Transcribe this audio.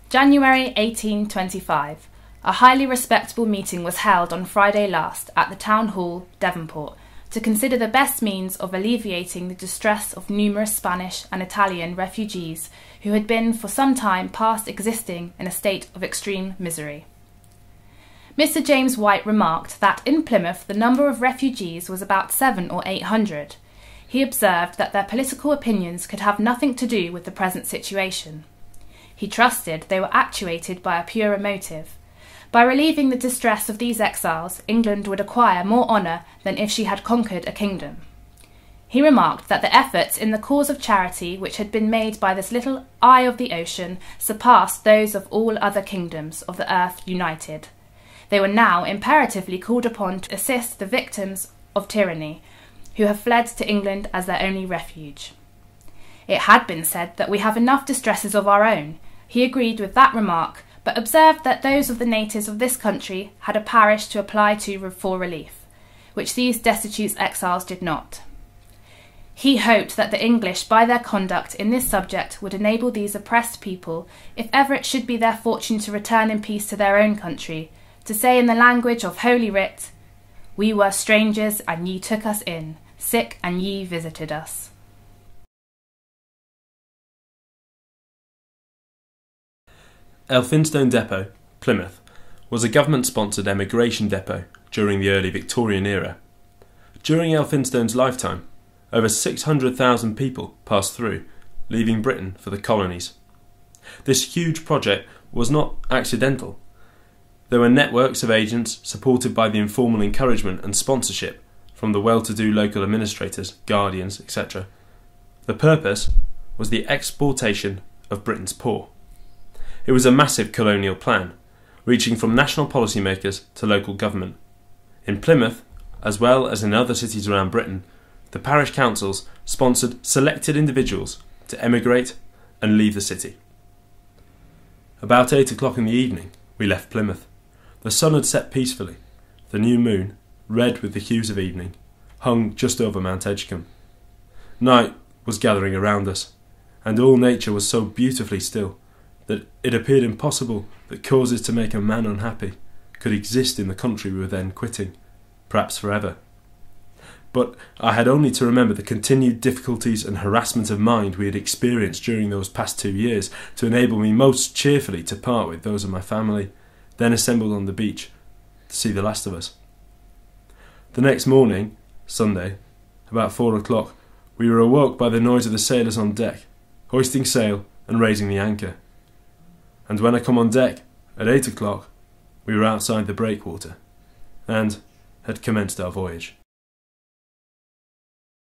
January 1825. A highly respectable meeting was held on Friday last at the Town Hall, Devonport, to consider the best means of alleviating the distress of numerous Spanish and Italian refugees who had been for some time past existing in a state of extreme misery. Mr. James White remarked that in Plymouth the number of refugees was about 700 or 800. He observed that their political opinions could have nothing to do with the present situation. He trusted they were actuated by a purer motive. By relieving the distress of these exiles, England would acquire more honour than if she had conquered a kingdom. He remarked that the efforts in the cause of charity which had been made by this little eye of the ocean surpassed those of all other kingdoms of the earth united. They were now imperatively called upon to assist the victims of tyranny, who have fled to England as their only refuge. It had been said that we have enough distresses of our own. He agreed with that remark, but observed that those of the natives of this country had a parish to apply to for relief, which these destitute exiles did not. He hoped that the English, by their conduct in this subject, would enable these oppressed people, if ever it should be their fortune to return in peace to their own country, to say in the language of Holy Writ, "We were strangers, and ye took us in, sick, and ye visited us." Elphinstone Depot, Plymouth, was a government-sponsored emigration depot during the early Victorian era. During Elphinstone's lifetime, over 600,000 people passed through, leaving Britain for the colonies. This huge project was not accidental. There were networks of agents supported by the informal encouragement and sponsorship from the well-to-do local administrators, guardians, etc. The purpose was the exportation of Britain's poor. It was a massive colonial plan, reaching from national policymakers to local government. In Plymouth, as well as in other cities around Britain, the parish councils sponsored selected individuals to emigrate and leave the city. About 8 o'clock in the evening, we left Plymouth. The sun had set peacefully. The new moon, red with the hues of evening, hung just over Mount Edgecombe. Night was gathering around us, and all nature was so beautifully still that it appeared impossible that causes to make a man unhappy could exist in the country we were then quitting, perhaps forever. But I had only to remember the continued difficulties and harassment of mind we had experienced during those past 2 years to enable me most cheerfully to part with those of my family, then assembled on the beach to see the last of us. The next morning, Sunday, about 4 o'clock, we were awoke by the noise of the sailors on deck, hoisting sail and raising the anchor. And when I come on deck, at 8 o'clock, we were outside the breakwater, and had commenced our voyage.